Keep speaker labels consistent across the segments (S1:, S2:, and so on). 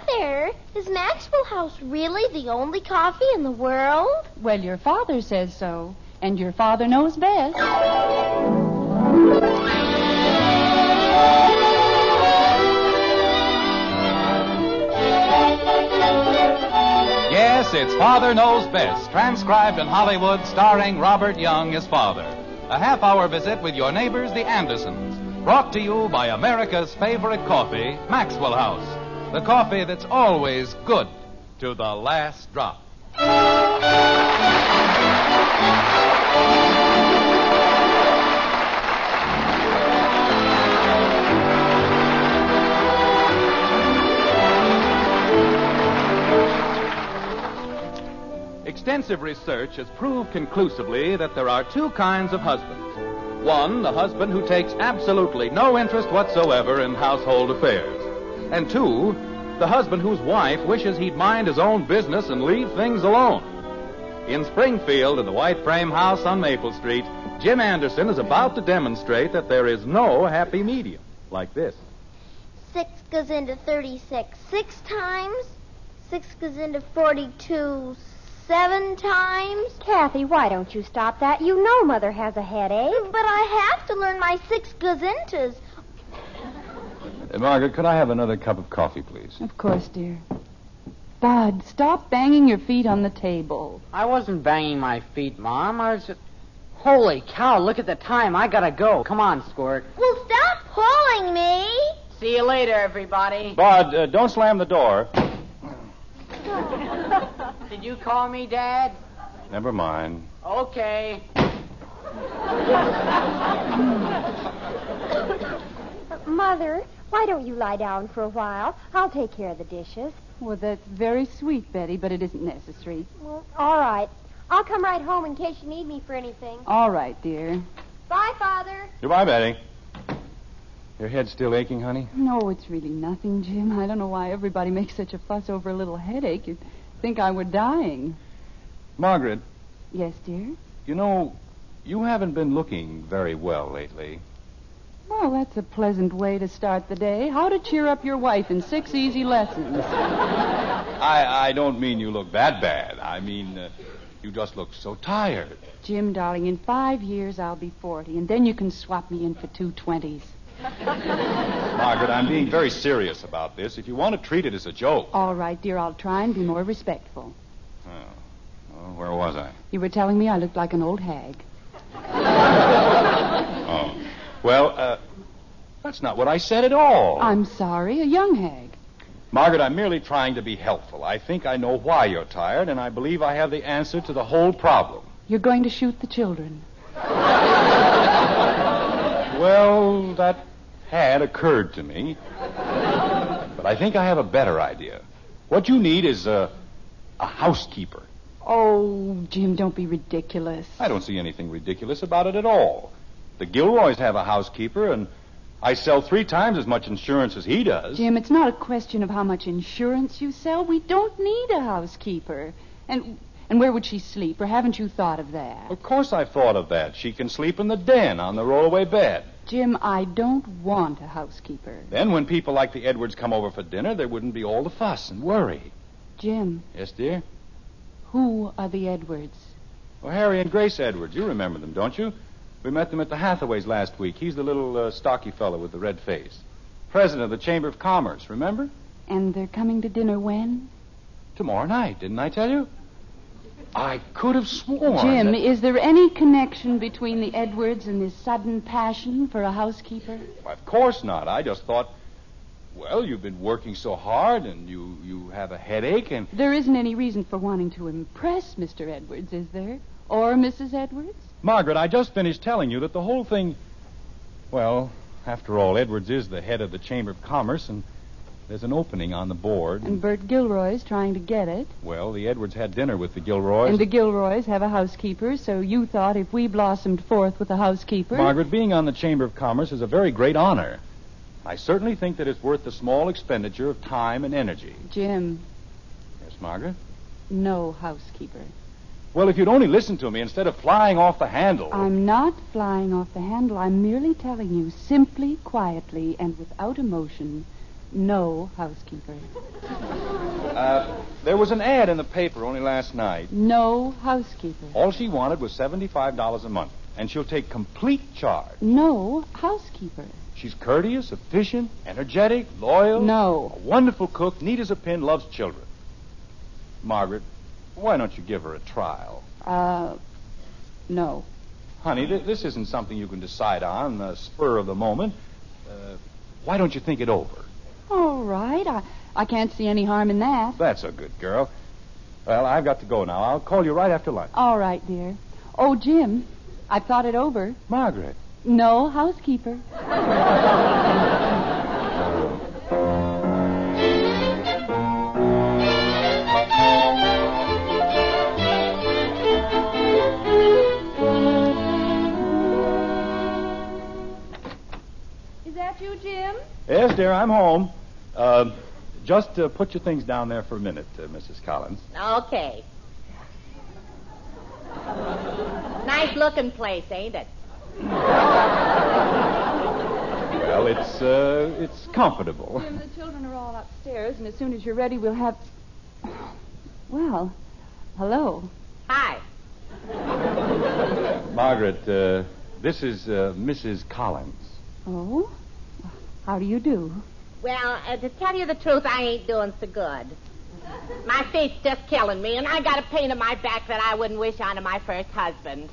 S1: there. Is Maxwell House really the only coffee in the world?
S2: Well, your father says so, and your father knows best.
S3: Yes, it's Father Knows Best, transcribed in Hollywood, starring Robert Young as father. A half-hour visit with your neighbors, the Andersons, brought to you by America's favorite coffee, Maxwell House. The coffee that's always good to the last drop. Extensive research has proved conclusively that there are two kinds of husbands. One, the husband who takes absolutely no interest whatsoever in household affairs. And two, the husband whose wife wishes he'd mind his own business and leave things alone. In Springfield, in the white frame house on Maple Street, Jim Anderson is about to demonstrate that there is no happy medium. Like this.
S1: 6 goes into 36 6 times. 6 goes into 42 7 times.
S4: Kathy, why don't you stop that? You know Mother has a headache.
S1: But I have to learn my 6 goes intos.
S5: Margaret, could I have another cup of coffee, please?
S2: Of course, dear. Bud, stop banging your feet on the table.
S6: I wasn't banging my feet, Mom. I was just... Holy cow, look at the time. I gotta go. Come on, Squirt.
S1: Well, stop pulling me.
S6: See you later, everybody.
S5: Bud, don't slam the door.
S6: Did you call me, Dad?
S5: Never mind.
S6: Okay.
S4: Mother, why don't you lie down for a while? I'll take care of the dishes.
S2: Well, that's very sweet, Betty, but it isn't necessary.
S4: Well, all right. I'll come right home in case you need me for anything.
S2: All right, dear.
S4: Bye, Father.
S5: Goodbye, Betty. Your head still aching, honey?
S2: No, it's really nothing, Jim. I don't know why everybody makes such a fuss over a little headache. You'd think I were dying.
S5: Margaret.
S2: Yes, dear?
S5: You know, you haven't been looking very well lately.
S2: Well, that's a pleasant way to start the day. How to cheer up your wife in 6 easy lessons.
S5: I don't mean you look that bad. I mean, you just look so tired.
S2: Jim, darling, in 5 years I'll be 40, and then you can swap me in for 2 20s.
S5: Margaret, I'm being very serious about this. If you want to treat it as a joke.
S2: All right, dear, I'll try and be more respectful.
S5: Oh, where was I?
S2: You were telling me I looked like an old hag.
S5: Oh. Well, that's not what I said at all.
S2: I'm sorry, a young hag.
S5: Margaret, I'm merely trying to be helpful. I think I know why you're tired, and I believe I have the answer to the whole problem.
S2: You're going to shoot the children.
S5: Well, that had occurred to me. But I think I have a better idea. What you need is a housekeeper.
S2: Oh, Jim, don't be ridiculous.
S5: I don't see anything ridiculous about it at all. The Gilroys have a housekeeper, and I sell 3 times as much insurance as he does.
S2: Jim, it's not a question of how much insurance you sell. We don't need a housekeeper. And where would she sleep, or haven't you thought of that?
S5: Of course I've thought of that. She can sleep in the den on the rollaway bed.
S2: Jim, I don't want a housekeeper.
S5: Then when people like the Edwards come over for dinner, there wouldn't be all the fuss and worry.
S2: Jim.
S5: Yes, dear?
S2: Who are the Edwards?
S5: Well, Harry and Grace Edwards. You remember them, don't you? We met them at the Hathaways last week. He's the little stocky fellow with the red face. President of the Chamber of Commerce, remember?
S2: And they're coming to dinner when?
S5: Tomorrow night, didn't I tell you? I could have sworn.
S2: Jim, is there any connection between the Edwards and this sudden passion for a housekeeper?
S5: Well, of course not. I just thought, well, you've been working so hard and you have a headache and...
S2: There isn't any reason for wanting to impress Mr. Edwards, is there? Or Mrs. Edwards?
S5: Margaret, I just finished telling you that the whole thing... Well, after all, Edwards is the head of the Chamber of Commerce, and there's an opening on the board.
S2: And Bert Gilroy's trying to get it.
S5: Well, the Edwards had dinner with the Gilroys.
S2: And the Gilroys have a housekeeper, so you thought if we blossomed forth with a housekeeper...
S5: Margaret, being on the Chamber of Commerce is a very great honor. I certainly think that it's worth the small expenditure of time and energy.
S2: Jim.
S5: Yes, Margaret?
S2: No housekeeper.
S5: Well, if you'd only listen to me instead of flying off the handle...
S2: I'm not flying off the handle. I'm merely telling you, simply, quietly, and without emotion, No housekeeper.
S5: There was an ad in the paper only last night.
S2: No housekeeper.
S5: All she wanted was $75 a month, and she'll take complete charge.
S2: No housekeeper.
S5: She's courteous, efficient, energetic, loyal.
S2: No.
S5: A wonderful cook, neat as a pin, loves children. Margaret, why don't you give her a trial?
S2: No.
S5: Honey, this isn't something you can decide on the spur of the moment. Why don't you think it over?
S2: All right. I can't see any harm in that.
S5: That's a good girl. Well, I've got to go now. I'll call you right after lunch.
S2: All right, dear. Oh, Jim, I've thought it over.
S5: Margaret.
S2: No housekeeper.
S7: Is that you, Jim?
S5: Yes, dear, I'm home. Just put your things down there for a minute, Mrs. Collins.
S8: Okay. Nice looking place, ain't it?
S5: Well, it's comfortable.
S2: Jim, the children are all upstairs, and as soon as you're ready, we'll have... Well, hello.
S8: Hi.
S5: Margaret, this is Mrs. Collins.
S2: Oh? How do you do?
S8: Well, to tell you the truth, I ain't doing so good. My feet's just killing me, and I got a pain in my back that I wouldn't wish on to my first husband.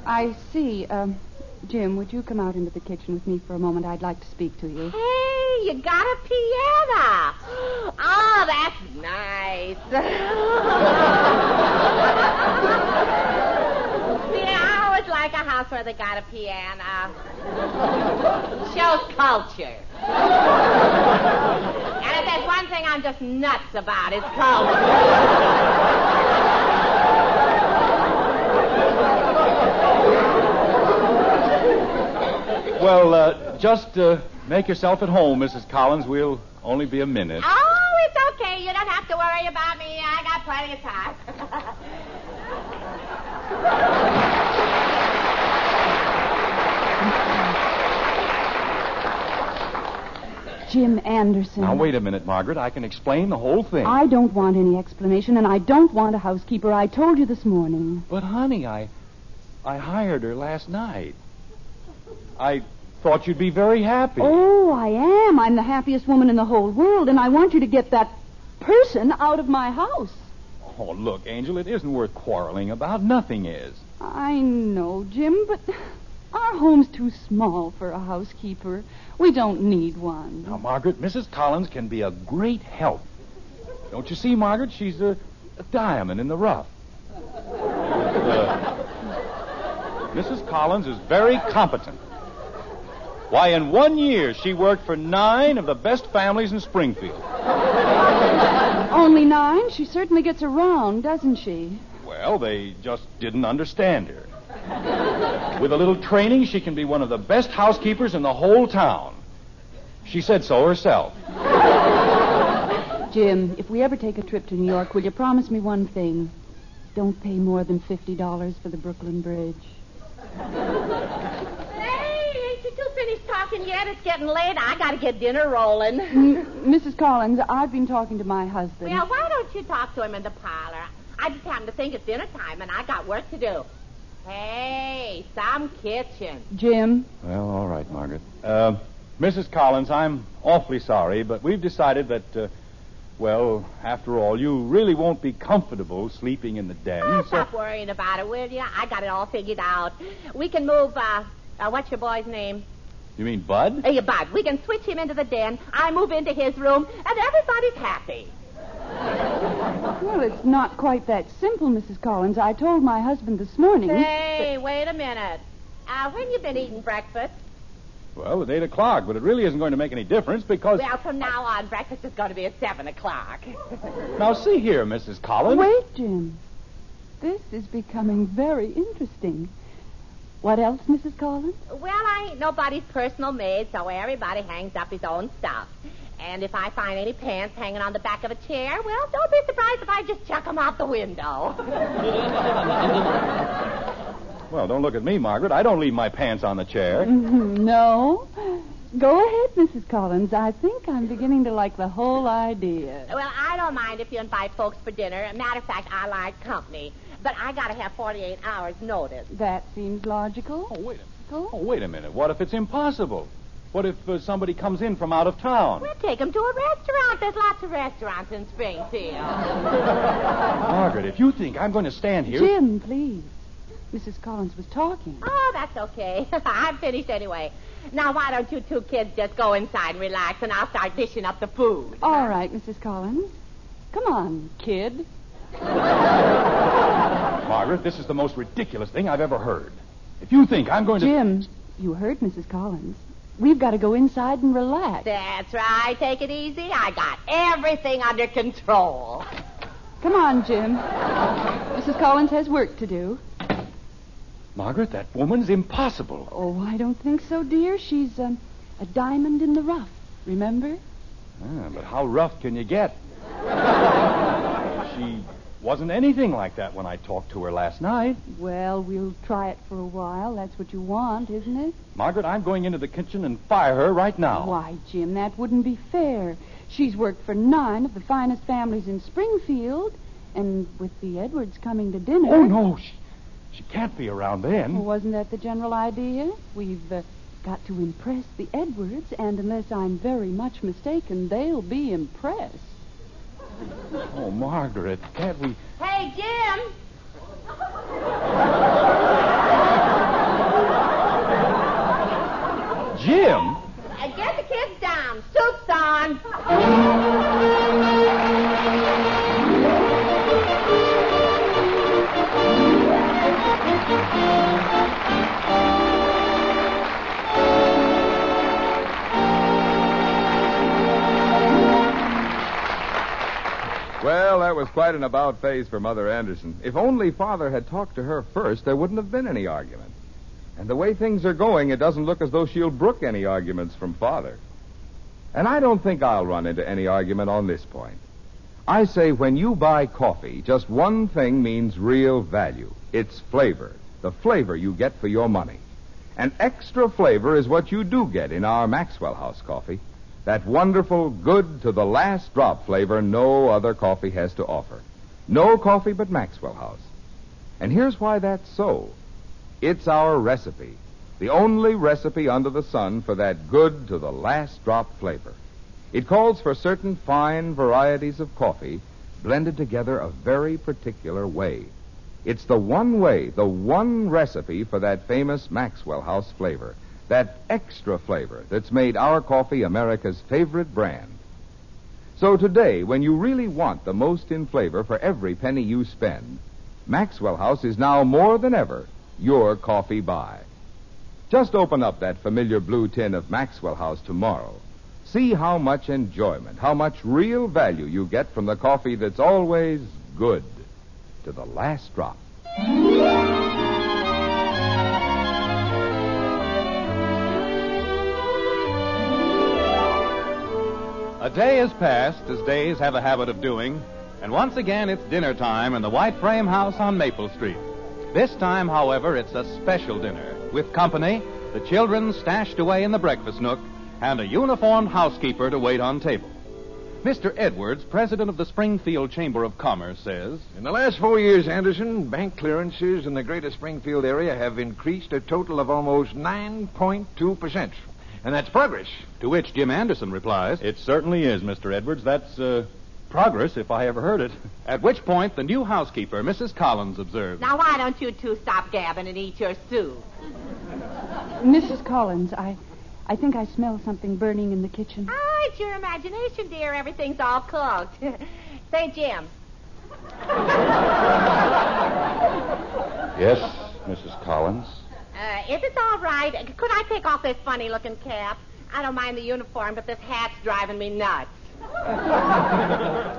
S2: I see. Jim, would you come out into the kitchen with me for a moment? I'd like to speak to you.
S8: Hey, you got a piano. Oh, that's nice. See, I always like a house where they got a piano. Shows culture. And if there's one thing I'm just nuts about, it's culture.
S5: Well, just make yourself at home, Mrs. Collins. We'll only be a minute.
S8: Oh, it's okay. You don't have to worry about me. I got plenty of time.
S2: Jim Anderson.
S5: Now, wait a minute, Margaret. I can explain the whole thing.
S2: I don't want any explanation, and I don't want a housekeeper. I told you this morning.
S5: But, honey, I hired her last night. I thought you'd be very happy.
S2: Oh, I am. I'm the happiest woman in the whole world, and I want you to get that person out of my house.
S5: Oh, look, Angel, it isn't worth quarreling about. Nothing is.
S2: I know, Jim, but our home's too small for a housekeeper. We don't need one.
S5: Now, Margaret, Mrs. Collins can be a great help. Don't you see, Margaret? She's a diamond in the rough. Mrs. Collins is very competent. Why, in 1 year, she worked for 9 of the best families in Springfield.
S2: Only 9? She certainly gets around, doesn't she?
S5: Well, they just didn't understand her. With a little training, she can be one of the best housekeepers in the whole town. She said so herself.
S2: Jim, if we ever take a trip to New York, will you promise me one thing? Don't pay more than $50 for the Brooklyn Bridge.
S8: Hey, ain't you two finished talking yet? It's getting late. I got to get dinner rolling.
S2: Mrs. Collins, I've been talking to my husband.
S8: Well, why don't you talk to him in the parlor? I just happened to think it's dinner time, and I got work to do. Hey, some kitchen.
S2: Jim?
S5: Well, all right, Margaret. Mrs. Collins, I'm awfully sorry, but we've decided that, well, after all, you really won't be comfortable sleeping in the den.
S8: Oh, stop worrying about it, will you? I got it all figured out. We can move, what's your boy's name?
S5: You mean Bud?
S8: Bud. We can switch him into the den. I move into his room, and everybody's happy.
S2: Well, it's not quite that simple, Mrs. Collins. I told my husband this morning.
S8: Hey, wait a minute. When you been eating breakfast?
S5: Well, it's 8 o'clock, but it really isn't going to make any difference because...
S8: Well, from now on, breakfast is going to be at 7 o'clock.
S5: Now, see here, Mrs. Collins.
S2: Wait, Jim. This is becoming very interesting. What else, Mrs. Collins?
S8: Well, I ain't nobody's personal maid, so everybody hangs up his own stuff. And if I find any pants hanging on the back of a chair, well, don't be surprised if I just chuck them out the window.
S5: Well, don't look at me, Margaret. I don't leave my pants on the chair.
S2: No. Go ahead, Mrs. Collins. I think I'm beginning to like the whole idea.
S8: Well, I don't mind if you invite folks for dinner. Matter of fact, I like company. But I got to have 48 hours notice.
S2: That seems logical.
S5: Oh, wait a minute. What if it's impossible? What if somebody comes in from out of town?
S8: We'll take them to a restaurant. There's lots of restaurants in Springfield.
S5: Margaret, if you think I'm going to stand here...
S2: Jim, please. Mrs. Collins was talking.
S8: Oh, that's okay. I'm finished anyway. Now, why don't you two kids just go inside and relax, and I'll start dishing up the food.
S2: All right, Mrs. Collins. Come on, kid.
S5: Margaret, this is the most ridiculous thing I've ever heard. If you think I'm going to...
S2: Jim, you heard Mrs. Collins. We've got to go inside and relax.
S8: That's right. Take it easy. I got everything under control.
S2: Come on, Jim. Mrs. Collins has work to do.
S5: Margaret, that woman's impossible.
S2: Oh, I don't think so, dear. She's a diamond in the rough, remember?
S5: But how rough can you get? She wasn't anything like that when I talked to her last night.
S2: Well, we'll try it for a while. That's what you want, isn't it?
S5: Margaret, I'm going into the kitchen and fire her right now.
S2: Why, Jim, that wouldn't be fair. She's worked for 9 of the finest families in Springfield, and with the Edwards coming to dinner...
S5: Oh, no, she can't be around then.
S2: Well, wasn't that the general idea? We've got to impress the Edwards, and unless I'm very much mistaken, they'll be impressed.
S5: Oh, Margaret, can't we...
S8: Hey, Jim!
S5: Jim?
S8: Get the kids down. Soup's on.
S9: Well, that was quite an about face for Mother Anderson. If only Father had talked to her first, there wouldn't have been any argument. And the way things are going, it doesn't look as though she'll brook any arguments from Father. And I don't think I'll run into any argument on this point. I say when you buy coffee, just one thing means real value. It's flavor. The flavor you get for your money. And extra flavor is what you do get in our Maxwell House coffee. That wonderful, good to the last drop flavor no other coffee has to offer. No coffee but Maxwell House. And here's why that's so. It's our recipe. The only recipe under the sun for that good to the last drop flavor. It calls for certain fine varieties of coffee blended together a very particular way. It's the one way, the one recipe for that famous Maxwell House flavor. That extra flavor that's made our coffee America's favorite brand. So today, when you really want the most in flavor for every penny you spend, Maxwell House is now more than ever your coffee buy. Just open up that familiar blue tin of Maxwell House tomorrow. See how much enjoyment, how much real value you get from the coffee that's always good to the last drop.
S3: A day has passed, as days have a habit of doing, and once again it's dinner time in the White Frame House on Maple Street. This time, however, it's a special dinner, with company, the children stashed away in the breakfast nook, and a uniformed housekeeper to wait on table. Mr. Edwards, president of the Springfield Chamber of Commerce, says...
S10: In the last 4 years, Anderson, bank clearances in the greater Springfield area have increased a total of almost 9.2%. And that's progress.
S3: To which Jim Anderson replies...
S5: It certainly is, Mr. Edwards. That's progress, if I ever heard it.
S3: At which point, the new housekeeper, Mrs. Collins, observes...
S8: Now, why don't you two stop gabbing and eat your soup?
S2: Mrs. Collins, I think I smell something burning in the kitchen.
S8: Oh, it's your imagination, dear. Everything's all cooked. Say, Jim.
S5: Yes, Mrs. Collins.
S8: If it's all right, could I take off this funny-looking cap? I don't mind the uniform, but this hat's driving me nuts.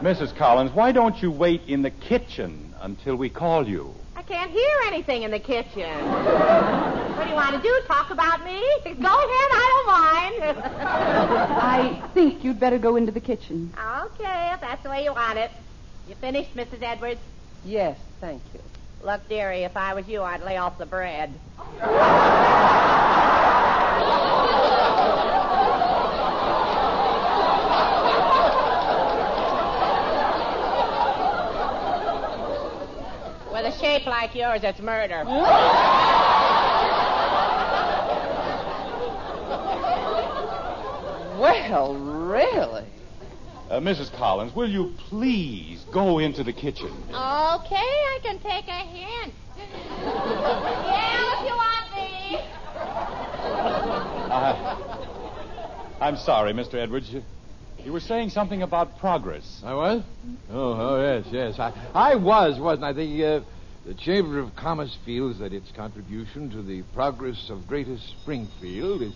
S5: Mrs. Collins, why don't you wait in the kitchen until we call you?
S8: I can't hear anything in the kitchen. What do you want to do, talk about me? Go ahead, I don't mind.
S2: I think you'd better go into the kitchen.
S8: Okay, if that's the way you want it. You finished, Mrs. Edwards?
S11: Yes, thank you.
S8: Look, dearie, if I was you, I'd lay off the bread. With a shape like yours, it's murder.
S11: Well, really?
S5: Mrs. Collins, will you please go into the kitchen?
S8: Okay, I can take a hint. Yeah, if you want me.
S5: I'm sorry, Mr. Edwards. You were saying something about progress.
S10: I was? Oh, yes. I wasn't I? The Chamber of Commerce feels that its contribution to the progress of Greater Springfield is...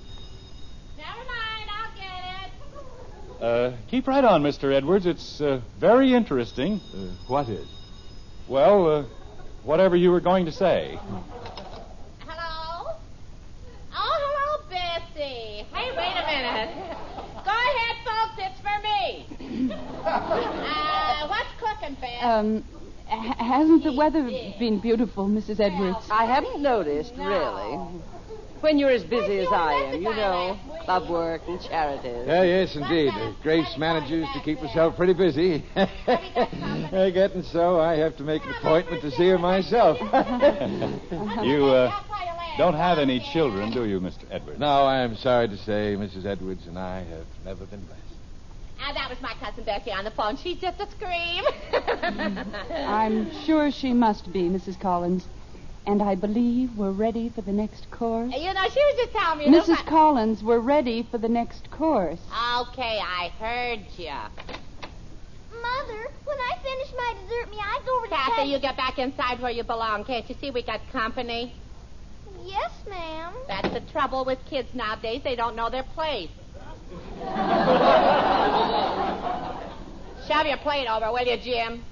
S8: Never mind, I'll get it.
S5: Keep right on, Mr. Edwards. It's very interesting.
S10: What is?
S5: Well, whatever you were going to say.
S8: Hello? Oh, hello, Bessie. Hey, wait a minute. Go ahead, folks. It's for me. What's cooking, Bess?
S2: Hasn't the weather been beautiful, Mrs. Edwards?
S11: I haven't noticed, really. When you're as busy as I am, you know, club work and charities.
S10: Yes, indeed. Grace manages to keep herself pretty busy. Getting so, I have to make an appointment to see her myself.
S5: You don't have any children, do you, Mr. Edwards?
S10: No, I am sorry to say Mrs. Edwards and I have never been blessed.
S8: That was my cousin Bessie on the phone. She's just a scream.
S2: I'm sure she must be, Mrs. Collins. And I believe we're ready for the next course.
S8: You know, she was just telling me...
S2: Mrs. Collins, we're ready for the next course.
S8: Okay, I heard you.
S1: Mother, when I finish my dessert, may I go over to
S8: Kathy, you get back inside where you belong. Can't you see we got company?
S1: Yes, ma'am.
S8: That's the trouble with kids nowadays. They don't know their place. Shove your plate over, will you, Jim?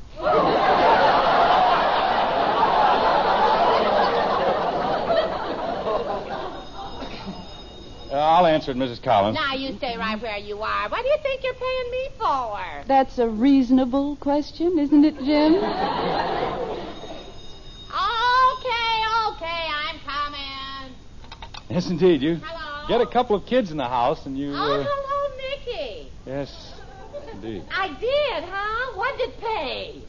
S5: I'll answer it, Mrs. Collins.
S8: Now, you stay right where you are. What do you think you're paying me for?
S2: That's a reasonable question, isn't it, Jim?
S8: Okay, I'm coming.
S5: Yes, indeed. You
S8: Hello?
S5: get a couple of kids in the house and you...
S8: hello, Mickey.
S5: Yes, indeed.
S8: I did, huh? What did it pay?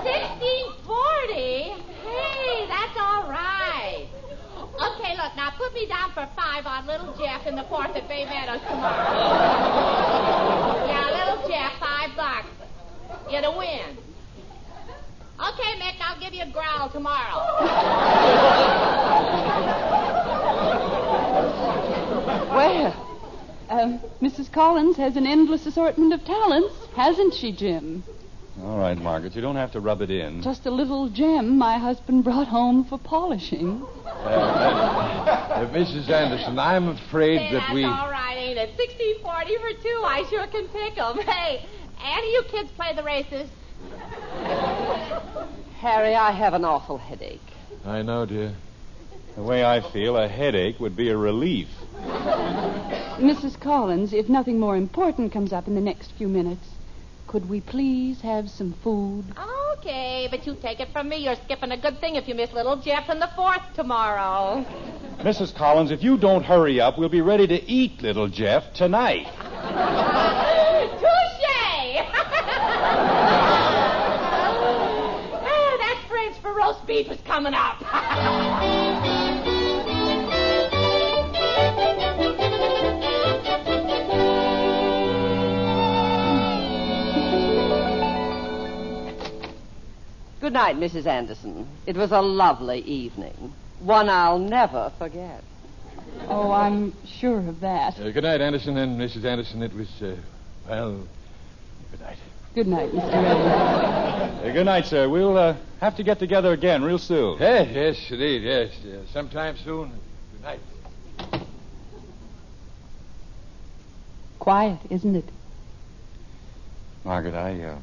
S8: $16.40. Hey, that's all right. Okay, look, now put me down for $5 on Little Jeff in the 4th at Bay Meadows tomorrow. Yeah, Little Jeff, $5. You're to win. Okay, Mick, I'll give you a growl tomorrow.
S2: Well, Mrs. Collins has an endless assortment of talents, hasn't she, Jim?
S5: All right, Margaret, you don't have to rub it in.
S2: Just a little gem my husband brought home for polishing.
S10: Mrs. Anderson, I'm afraid that we...
S8: That's all right, ain't it? $16.40 for two. I sure can pick 'em. Hey, any of you kids play the races?
S11: Harry, I have an awful headache.
S10: I know, dear.
S5: The way I feel, a headache would be a relief.
S2: Mrs. Collins, if nothing more important comes up in the next few minutes, could we please have some food?
S8: Okay, but you take it from me. You're skipping a good thing if you miss Little Jeff in the 4th tomorrow.
S5: Mrs. Collins, if you don't hurry up, we'll be ready to eat Little Jeff tonight.
S8: Touche! That French for roast beef is coming up.
S11: Good night, Mrs. Anderson. It was a lovely evening. One I'll never forget.
S2: Oh, I'm sure of that.
S10: Good night, Anderson and Mrs. Anderson. It was, good night.
S2: Good night, Mr. Edwards.
S5: Good night, sir. We'll have to get together again real soon.
S10: Yes, indeed, yes. Sometime soon. Good night.
S2: Quiet, isn't it?
S5: Margaret, I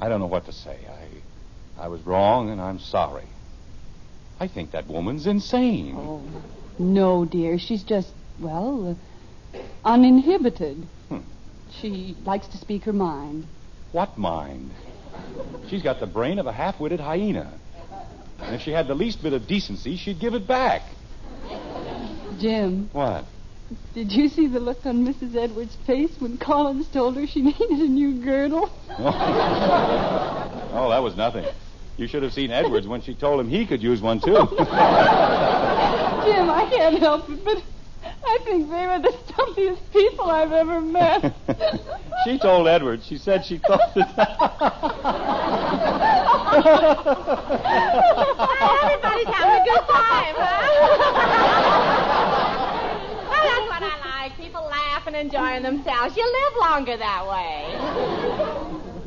S5: don't know what to say. I was wrong, and I'm sorry. I think that woman's insane.
S2: Oh, no, dear. She's just, well, uninhibited. She likes to speak her mind.
S5: What mind? She's got the brain of a half-witted hyena. And if she had the least bit of decency, she'd give it back.
S2: Jim.
S5: What?
S2: Did you see the look on Mrs. Edwards' face when Collins told her she needed a new girdle?
S5: Oh, that was nothing. You should have seen Edwards when she told him he could use one, too.
S2: Jim, I can't help it, but I think they were the stumpiest people I've ever met.
S5: She told Edwards. She said she thought that...
S8: Everybody's having a good time, huh? Well, that's what I like. People laugh and enjoying themselves. You live longer that way.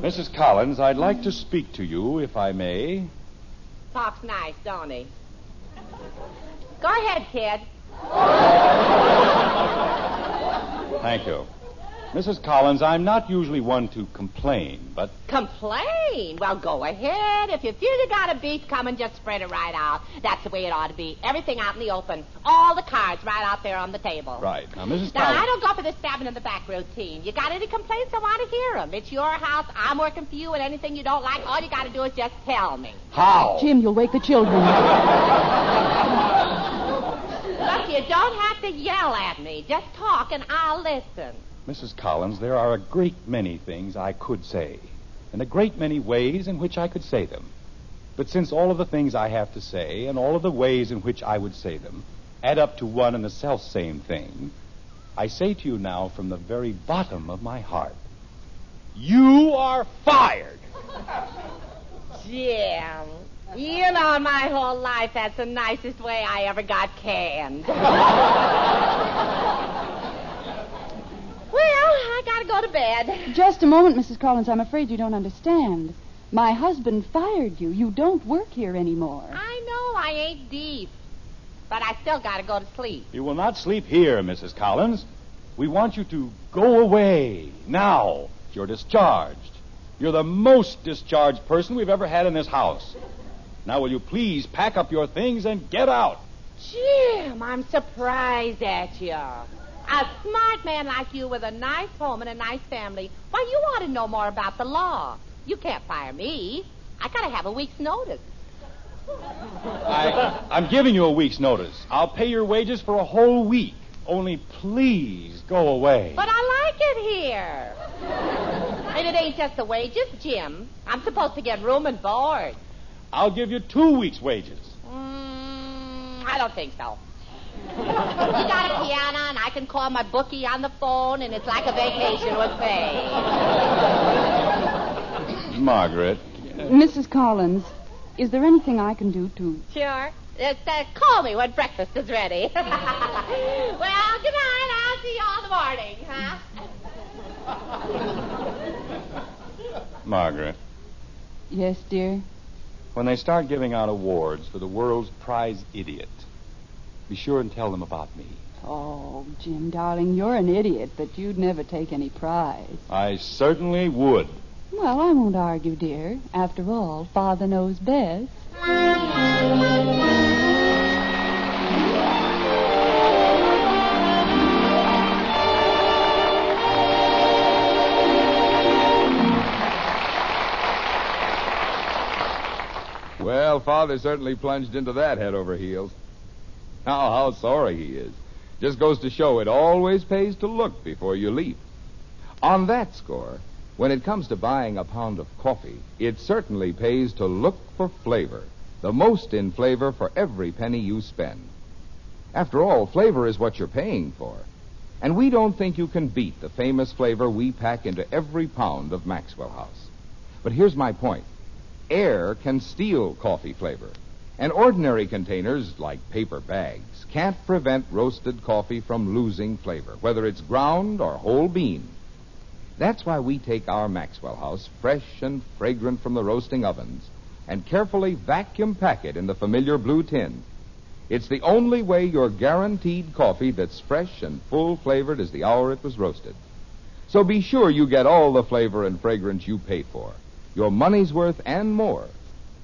S5: Mrs. Collins, I'd like to speak to you, if I may.
S8: Talks nice, don't he? Go ahead, kid.
S5: Thank you. Mrs. Collins, I'm not usually one to complain, but...
S8: Complain? Well, go ahead. If you feel you got a beef coming, just spread it right out. That's the way it ought to be. Everything out in the open. All the cards right out there on the table.
S5: Right. Now, Mrs.
S8: Now,
S5: Collins...
S8: I don't go for the stabbing in the back routine. You got any complaints, I want to hear them. It's your house. I'm working for you, and anything you don't like, all you got to do is just tell me.
S5: How?
S2: Jim, you'll wake the children.
S8: Look, you don't have to yell at me. Just talk, and I'll listen.
S5: Mrs. Collins, there are a great many things I could say, and a great many ways in which I could say them. But since all of the things I have to say and all of the ways in which I would say them add up to one and the self-same thing, I say to you now from the very bottom of my heart, you are fired!
S8: Jim, you know my whole life that's the nicest way I ever got canned. Well, I gotta go to bed.
S2: Just a moment, Mrs. Collins. I'm afraid you don't understand. My husband fired you. You don't work here anymore.
S8: I know I ain't deep, but I still gotta go to sleep.
S5: You will not sleep here, Mrs. Collins. We want you to go away now. You're discharged. You're the most discharged person we've ever had in this house. Now, will you please pack up your things and get out?
S8: Jim, I'm surprised at you. A smart man like you with a nice home and a nice family. Why, you ought to know more about the law. You can't fire me. I gotta have a week's notice.
S5: I'm giving you a week's notice. I'll pay your wages for a whole week. Only please go away.
S8: But I like it here. And it ain't just the wages, Jim. I'm supposed to get room and board.
S5: I'll give you 2 weeks' wages.
S8: I don't think so. You got a piano, and I can call my bookie on the phone, and it's like a vacation with pay.
S5: Margaret.
S2: Mrs. Collins, is there anything I can do to...
S8: Sure. Just call me when breakfast is ready. Well, good night. I'll see you all in the morning, huh?
S5: Margaret.
S2: Yes, dear?
S5: When they start giving out awards for the world's prize idiot, be sure and tell them about me.
S2: Oh, Jim, darling, you're an idiot, but you'd never take any prize.
S5: I certainly would.
S2: Well, I won't argue, dear. After all, Father knows best.
S9: Well, Father certainly plunged into that head over heels. How sorry he is. Just goes to show it always pays to look before you leap. On that score, when it comes to buying a pound of coffee, it certainly pays to look for flavor. The most in flavor for every penny you spend. After all, flavor is what you're paying for. And we don't think you can beat the famous flavor we pack into every pound of Maxwell House. But here's my point. Air can steal coffee flavor. And ordinary containers, like paper bags, can't prevent roasted coffee from losing flavor, whether it's ground or whole bean. That's why we take our Maxwell House, fresh and fragrant from the roasting ovens, and carefully vacuum pack it in the familiar blue tin. It's the only way you're guaranteed coffee that's fresh and full-flavored as the hour it was roasted. So be sure you get all the flavor and fragrance you pay for, your money's worth and more.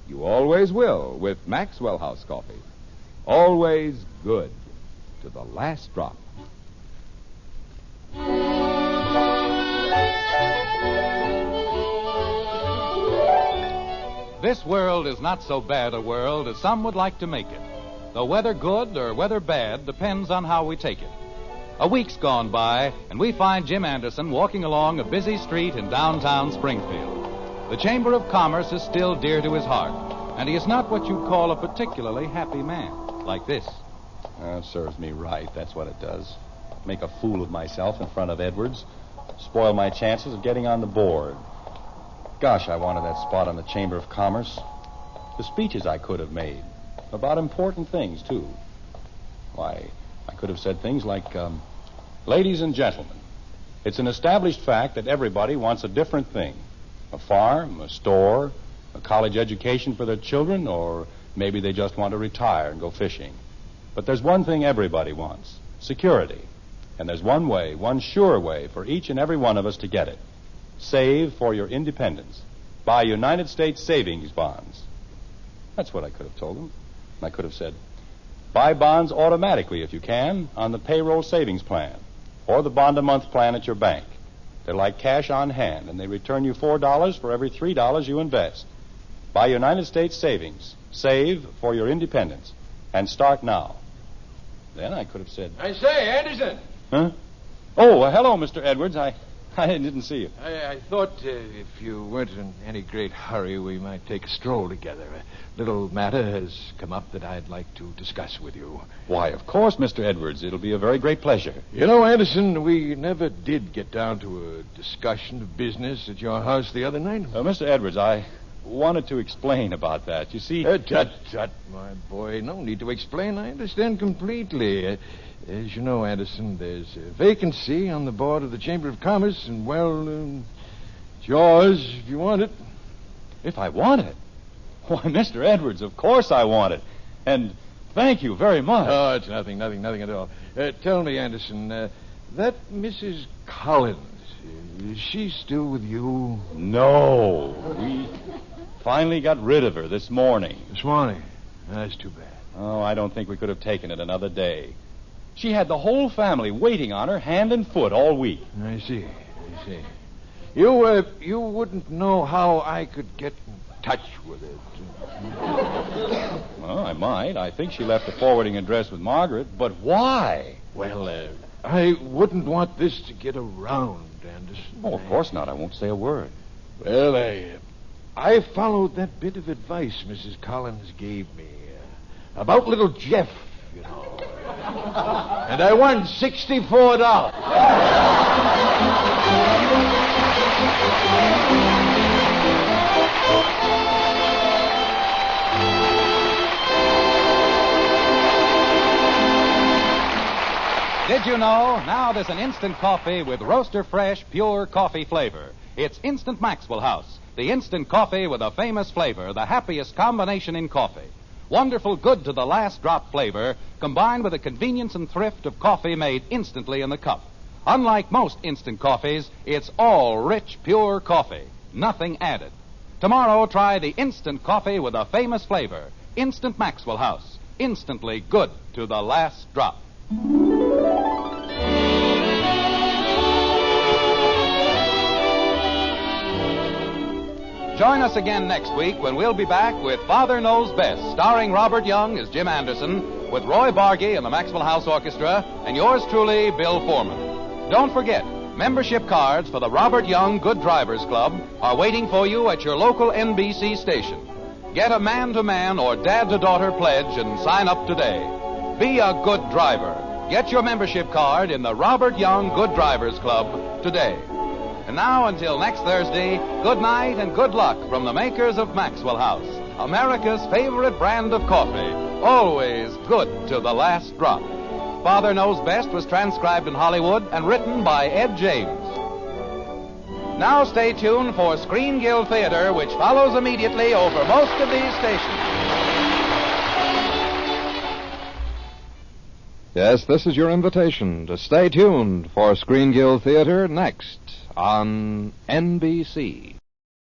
S9: You always will with Maxwell House coffee. Always good to the last drop.
S3: This world is not so bad a world as some would like to make it. Though whether good or whether bad depends on how we take it. A week's gone by, and we find Jim Anderson walking along a busy street in downtown Springfield. The Chamber of Commerce is still dear to his heart, and he is not what you'd call a particularly happy man, like this.
S5: It serves me right, that's what it does. Make a fool of myself in front of Edwards. Spoil my chances of getting on the board. Gosh, I wanted that spot on the Chamber of Commerce. The speeches I could have made. About important things, too. Why, I could have said things like, ladies and gentlemen, it's an established fact that everybody wants a different thing. A farm, a store, a college education for their children, or maybe they just want to retire and go fishing. But there's one thing everybody wants, security. And there's one way, one sure way for each and every one of us to get it. Save for your independence. Buy United States savings bonds. That's what I could have told them. I could have said, buy bonds automatically if you can on the payroll savings plan or the bond-a-month plan at your bank. They're like cash on hand, and they return you $4 for every $3 you invest. Buy United States savings. Save for your independence. And start now. Then I could have said...
S10: I say, Anderson!
S5: Huh? Oh, hello, Mr. Edwards. I didn't see you.
S10: I thought if you weren't in any great hurry, we might take a stroll together. A little matter has come up that I'd like to discuss with you.
S5: Why, of course, Mr. Edwards. It'll be a very great pleasure.
S10: You know, Anderson, we never did get down to a discussion of business at your house the other night.
S5: Mr. Edwards, I wanted to explain about that. You see...
S10: Tut, my boy. No need to explain. I understand completely. As you know, Anderson, there's a vacancy on the board of the Chamber of Commerce, and, well, it's yours if you want it.
S5: If I want it? Why, Mr. Edwards, of course I want it. And thank you very much.
S10: Oh, it's nothing at all. Tell me, Anderson, that Mrs. Collins, is she still with you?
S5: No. We finally got rid of her this morning.
S10: This morning? That's too bad.
S5: Oh, I don't think we could have taken it another day. She had the whole family waiting on her hand and foot all week.
S10: I see. You wouldn't know how I could get in touch with it.
S5: Well, I might. I think she left a forwarding address with Margaret, but why?
S10: Well, I wouldn't want this to get around, Anderson.
S5: Oh, of course not. I won't say a word.
S10: Well, I followed that bit of advice Mrs. Collins gave me about little Jeff, you know. And I won $64.
S3: Did you know? Now there's an instant coffee with roaster fresh, pure coffee flavor. It's Instant Maxwell House, the instant coffee with a famous flavor, the happiest combination in coffee. Wonderful, good to the last drop flavor, combined with the convenience and thrift of coffee made instantly in the cup. Unlike most instant coffees, it's all rich, pure coffee. Nothing added. Tomorrow, try the instant coffee with a famous flavor. Instant Maxwell House. Instantly good to the last drop. Join us again next week when we'll be back with Father Knows Best, starring Robert Young as Jim Anderson, with Roy Bargy and the Maxwell House Orchestra, and yours truly, Bill Foreman. Don't forget, membership cards for the Robert Young Good Drivers Club are waiting for you at your local NBC station. Get a man-to-man or dad-to-daughter pledge and sign up today. Be a good driver. Get your membership card in the Robert Young Good Drivers Club today. And now, until next Thursday, good night and good luck from the makers of Maxwell House, America's favorite brand of coffee, always good to the last drop. Father Knows Best was transcribed in Hollywood and written by Ed James. Now stay tuned for Screen Guild Theater, which follows immediately over most of these stations.
S9: Yes, this is your invitation to stay tuned for Screen Guild Theater next on NBC.